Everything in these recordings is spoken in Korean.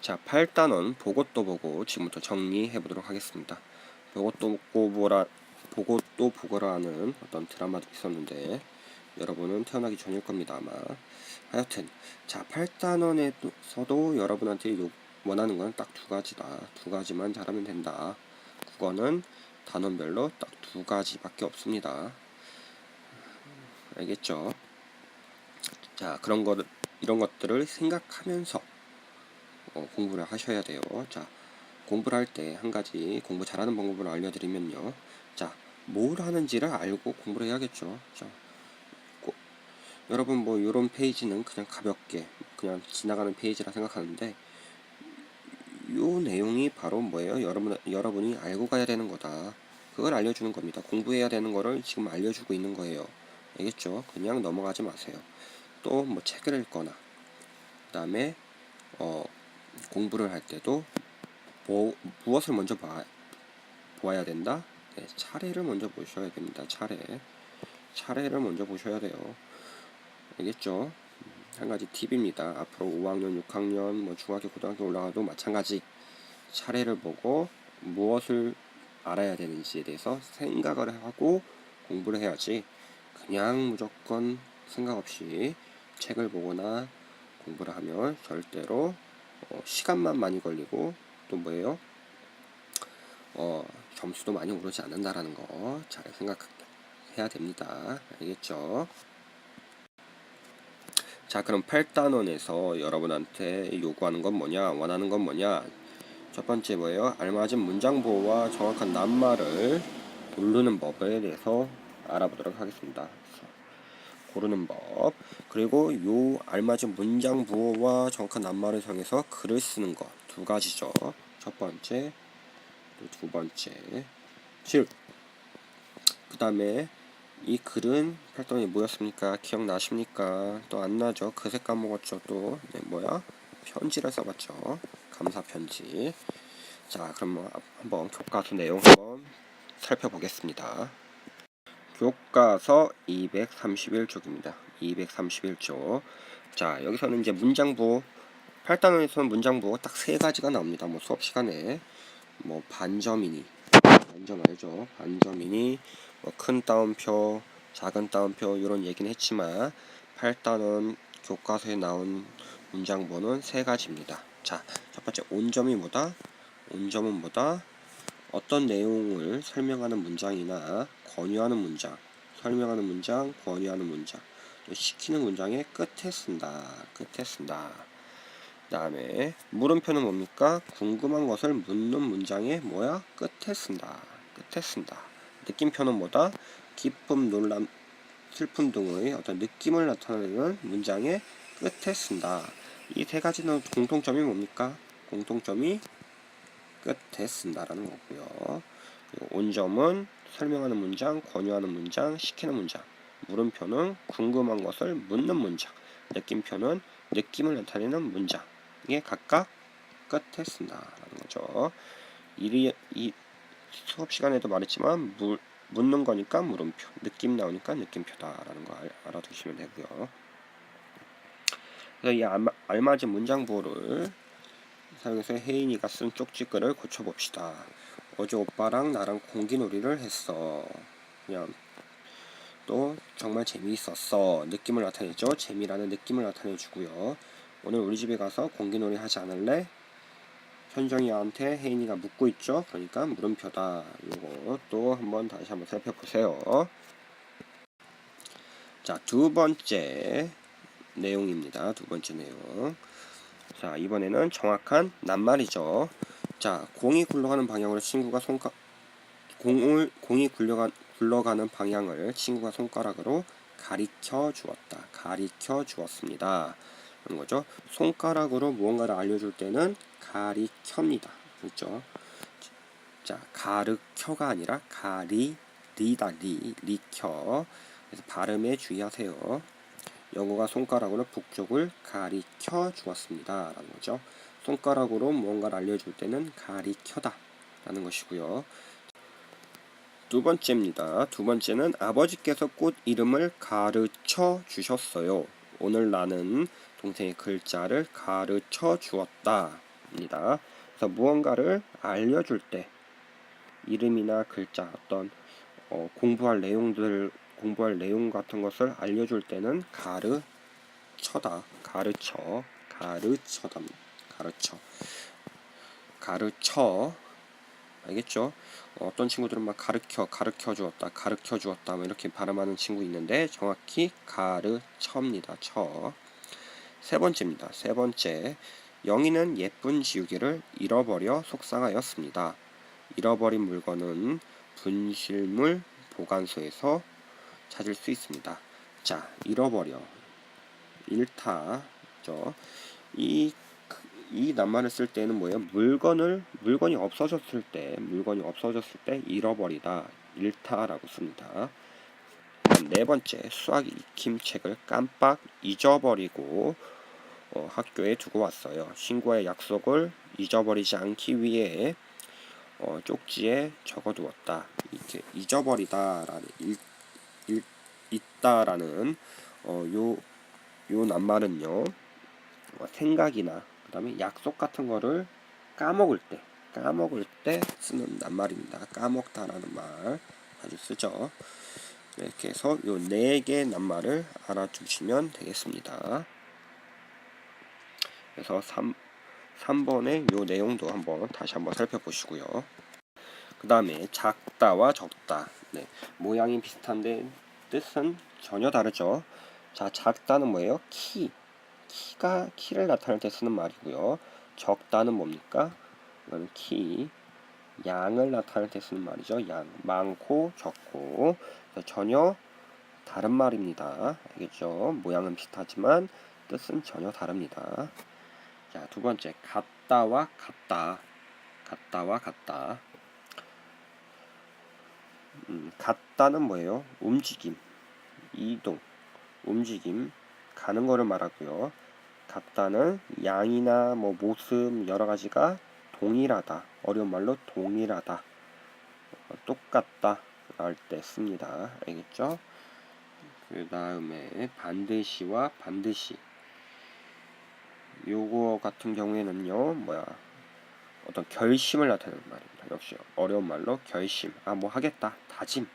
자, 8단원 보고 또 보고 지금부터 정리해 보도록 하겠습니다. 보고 또 보고라는 어떤 드라마도 있었는데 여러분은 태어나기 전일 겁니다 아마. 하여튼 자, 8단원에서도 여러분한테 원하는 건 딱 두 가지다. 두 가지만 잘하면 된다. 국어는 단원별로 딱 두 가지밖에 없습니다. 알겠죠? 자, 이런 것들을 생각하면서 공부를 하셔야 돼요. 자, 공부를 할 때 한 가지 공부 잘하는 방법을 알려드리면요. 자, 뭘 하는지를 알고 공부를 해야겠죠. 자, 여러분 뭐 이런 페이지는 그냥 가볍게 그냥 지나가는 페이지라 생각하는데 요 내용이 바로 뭐예요? 여러분이 알고 가야 되는 거다. 그걸 알려주는 겁니다. 공부해야 되는 거를 지금 알려주고 있는 거예요. 알겠죠? 그냥 넘어가지 마세요. 또 뭐 책을 읽거나 그 다음에 공부를 할 때도 무엇을 먼저 보아야 된다? 네, 차례를 먼저 보셔야 됩니다. 차례를 먼저 보셔야 돼요. 알겠죠? 한 가지 팁입니다. 앞으로 5학년, 6학년, 뭐 중학교, 고등학교 올라가도 마찬가지 차례를 보고 무엇을 알아야 되는지에 대해서 생각을 하고 공부를 해야지 그냥 무조건 생각 없이 책을 보거나 공부를 하면 절대로 시간만 많이 걸리고 또 뭐예요? 점수도 많이 오르지 않는다라는 거 잘 생각해야 됩니다. 알겠죠? 자, 그럼 8단원에서 여러분한테 요구하는 건 뭐냐, 원하는 건 뭐냐? 첫 번째 뭐예요? 알맞은 문장 보호와 정확한 낱말을 고르는 법에 대해서 알아보도록 하겠습니다. 고르는 법, 그리고 요 알맞은 문장 부호와 정확한 낱말을 정해서 글을 쓰는 것 두 가지죠. 첫 번째, 두 번째. 즉, 그 다음에 이 글은 8단원이 뭐였습니까? 기억나십니까? 또 안 나죠? 그새 까먹었죠? 또 뭐야? 편지를 써봤죠. 감사 편지. 자, 그럼 한번 교과서 내용 한번 살펴보겠습니다. 교과서 231쪽입니다. 231쪽. 자, 여기서는 이제 문장부 8단원에서는 문장부 딱 세 가지가 나옵니다. 뭐 수업 시간에 뭐 반점이니 반점 알죠? 반점이니 뭐 큰 따옴표, 작은 따옴표 이런 얘기는 했지만 8단원 교과서에 나온 문장부는 세 가지입니다. 자, 첫 번째 온점이 뭐다? 온점은 뭐다? 어떤 내용을 설명하는 문장이나 권유하는 문장, 설명하는 문장, 권유하는 문장, 또 시키는 문장의 끝에 쓴다. 끝에 쓴다. 그 다음에 물음표는 뭡니까? 궁금한 것을 묻는 문장의 뭐야? 끝에 쓴다. 끝에 쓴다. 느낌표는 뭐다? 기쁨, 놀람, 슬픔 등의 어떤 느낌을 나타내는 문장의 끝에 쓴다. 이 세 가지는 공통점이 뭡니까? 공통점이 끝에 쓴다라는 거고요. 온점은 설명하는 문장, 권유하는 문장, 시키는 문장. 물음표는 궁금한 것을 묻는 문장. 느낌표는 느낌을 나타내는 문장. 이게 각각 끝에 쓴다라는 거죠. 이 수업 시간에도 말했지만 묻는 거니까 물음표, 느낌 나오니까 느낌표다라는 거 알아두시면 되고요. 그래서 이 알맞은 문장 부호를 사용해서 혜인이가 쓴 쪽지글을 고쳐봅시다. 어제 오빠랑 나랑 공기놀이를 했어. 그냥 또 정말 재미있었어. 느낌을 나타내죠. 재미라는 느낌을 나타내주고요. 오늘 우리 집에 가서 공기놀이 하지 않을래? 현정이한테 혜인이가 묻고 있죠. 그러니까 물음표다. 요거 또 다시 한번 살펴보세요. 자, 두 번째 내용입니다. 두 번째 내용. 자, 이번에는 정확한 낱말이죠. 자, 공이 굴러가는 방향으로 친구가 공이 굴러가는 방향을 친구가 손가락으로 가리켜 주었다. 가리켜 주었습니다. 그런 거죠. 손가락으로 무언가를 알려줄 때는 가리켜입니다. 그렇죠? 자, 가르켜가 아니라 가리리다. 리켜. 그래서 발음에 주의하세요. 영어가 손가락으로 북쪽을 가리켜 주었습니다. 라는 거죠. 손가락으로 무언가를 알려줄 때는 가리켜다. 라는 것이고요. 두 번째입니다. 두 번째는 아버지께서 꽃 이름을 가르쳐 주셨어요. 오늘 나는 동생의 글자를 가르쳐 주었다. 입니다. 그래서 무언가를 알려줄 때 이름이나 글자 어떤 공부할 내용 같은 것을 알려줄 때는 가르쳐다, 가르쳐, 알겠죠? 어떤 친구들은 막 가르쳐 주었다 뭐 이렇게 발음하는 친구 있는데 정확히 가르쳐입니다. 세 번째입니다. 세 번째, 영희는 예쁜 지우개를 잃어버려 속상하였습니다. 잃어버린 물건은 분실물 보관소에서 찾을 수 있습니다. 자, 잃어버려, 잃다죠. 이 낱말을 쓸 때는 뭐예요? 물건이 없어졌을 때 잃어버리다, 잃다라고 씁니다. 네 번째, 수학 익힘책을 깜빡 잊어버리고 학교에 두고 왔어요. 친구와의 약속을 잊어버리지 않기 위해 쪽지에 적어두었다. 이렇게 잊어버리다라는 있다라는 요 낱말은요, 생각이나 그다음에 약속 같은 거를 까먹을 때 쓰는 낱말입니다. 까먹다라는 말 자주 쓰죠. 이렇게 해서 요 네 개 낱말을 알아두시면 되겠습니다. 그래서 3번의 요 내용도 다시 한번 살펴보시고요. 그 다음에 작다와 적다. 네, 모양이 비슷한데 뜻은 전혀 다르죠. 자, 작다는 뭐예요? 키를 나타낼 때 쓰는 말이고요. 적다는 뭡니까? 이거는 양을 나타낼 때 쓰는 말이죠. 많고 적고. 전혀 다른 말입니다. 알겠죠? 모양은 비슷하지만 뜻은 전혀 다릅니다. 자, 두 번째, 같다와 같다. 같다는 뭐예요? 움직임, 이동, 가는 거를 말하고요. 같다는 양이나 모습 여러 가지가 동일하다. 어려운 말로 동일하다. 똑같다 할 때 씁니다. 알겠죠? 그 다음에 반드시와 반드시. 요거 같은 경우에는요, 어떤 결심을 나타내는 말입니다. 역시 어려운 말로 결심, 뭐 하겠다, 다짐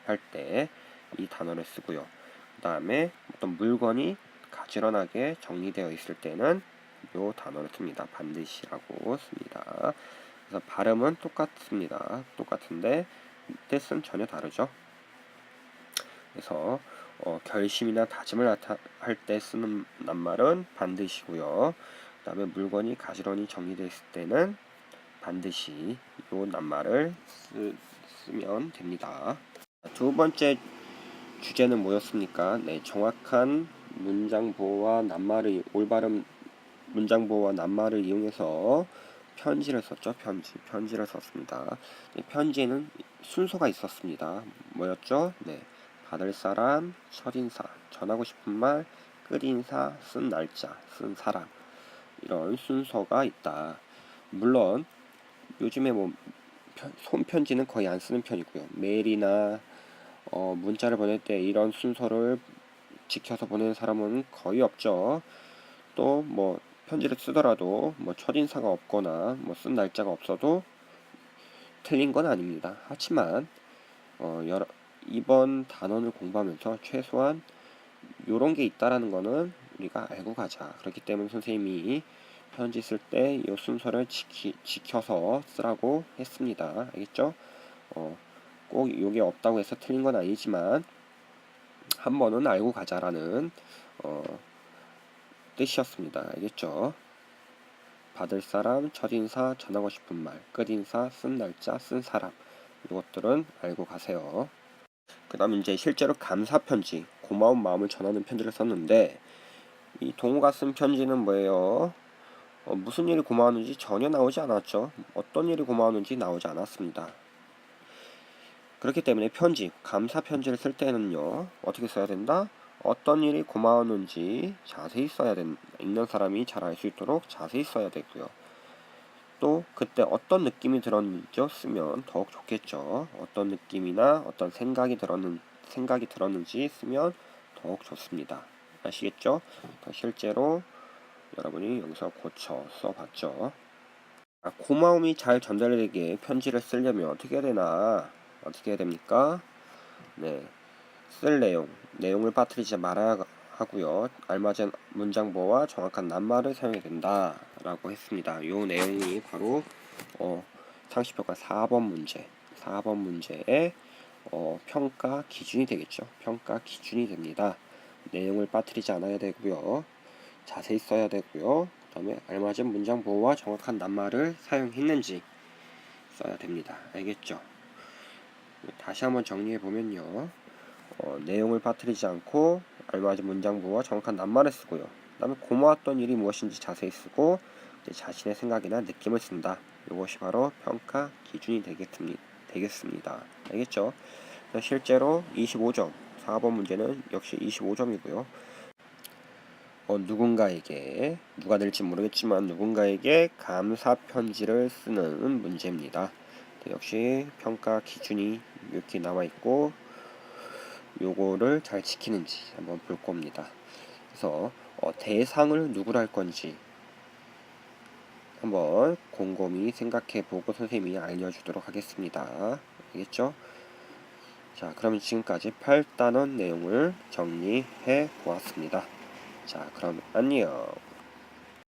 할 때 이 단어를 쓰고요. 그 다음에 어떤 물건이 가지런하게 정리되어 있을 때는 요 단어를 씁니다. 반드시라고 씁니다. 그래서 발음은 똑같습니다. 똑같은데 뜻은 전혀 다르죠. 그래서 결심이나 다짐을 할 때 쓰는 낱말은 반드시고요. 그 다음에 물건이 가지런히 정리되어 있을 때는 반드시 요 낱말을 쓰면 됩니다. 두 번째 주제는 뭐였습니까? 네, 정확한 문장 보호와 올바른 문장 보호와 낱말을 이용해서 편지를 썼죠. 편지를 썼습니다. 편지에는 순서가 있었습니다. 뭐였죠? 네, 받을 사람, 첫인사, 전하고 싶은 말, 끝인사, 쓴 날짜, 쓴 사람, 이런 순서가 있다. 물론 요즘에 손편지는 거의 안 쓰는 편이고요. 메일이나 문자를 보낼 때 이런 순서를 지켜서 보내는 사람은 거의 없죠. 또 편지를 쓰더라도 첫인사가 없거나 쓴 날짜가 없어도 틀린 건 아닙니다. 하지만 이번 단원을 공부하면서 최소한 요런 게 있다라는 거는 우리가 알고 가자. 그렇기 때문에 선생님이 편지 쓸 때 이 순서를 지켜서 쓰라고 했습니다. 알겠죠? 꼭 요게 없다고 해서 틀린 건 아니지만 한 번은 알고 가자라는 뜻이었습니다. 알겠죠? 받을 사람, 첫인사, 전하고 싶은 말, 끝인사, 쓴 날짜, 쓴 사람, 이것들은 알고 가세요. 그 다음 이제 실제로 감사 편지, 고마운 마음을 전하는 편지를 썼는데 이 동우가 쓴 편지는 뭐예요? 무슨 일이 고마웠는지 전혀 나오지 않았죠. 어떤 일이 고마웠는지 나오지 않았습니다. 그렇기 때문에 감사 편지를 쓸 때는요, 어떻게 써야 된다? 어떤 일이 고마웠는지 자세히 써야 된다. 읽는 사람이 잘 알 수 있도록 자세히 써야 되고요. 또 그때 어떤 느낌이 들었는지 쓰면 더욱 좋겠죠. 어떤 느낌이나 어떤 생각이 들었는지 쓰면 더욱 좋습니다. 아시겠죠? 실제로 여러분이 여기서 고쳐 써봤죠. 고마움이 잘 전달되게 편지를 쓰려면 어떻게 해야 되나? 어떻게 해야 됩니까? 네, 쓸 내용을 빠뜨리지 말아야 하고요. 알맞은 문장보와 정확한 낱말을 사용해야 된다라고 했습니다. 이 내용이 바로 상식평가 4번 문제의 평가 기준이 되겠죠. 평가 기준이 됩니다. 내용을 빠뜨리지 않아야 되고요. 자세히 써야 되고요. 그 다음에 알맞은 문장 보호와 정확한 낱말을 사용했는지 써야 됩니다. 알겠죠? 다시 한번 정리해 보면요. 내용을 빠뜨리지 않고 알맞은 문장 보호와 정확한 낱말을 쓰고요. 그 다음에 고마웠던 일이 무엇인지 자세히 쓰고 자신의 생각이나 느낌을 쓴다. 이것이 바로 평가 기준이 되겠습니다. 알겠죠? 실제로 25점, 4번 문제는 역시 25점이고요. 누군가에게, 누가 될지 모르겠지만 누군가에게 감사 편지를 쓰는 문제입니다. 역시 평가 기준이 이렇게 나와 있고 요거를 잘 지키는지 한번 볼 겁니다. 그래서 대상을 누구로 할 건지 한번 곰곰이 생각해 보고 선생님이 알려주도록 하겠습니다. 알겠죠? 자, 그럼 지금까지 8단원 내용을 정리해 보았습니다. 자, 그럼 안녕.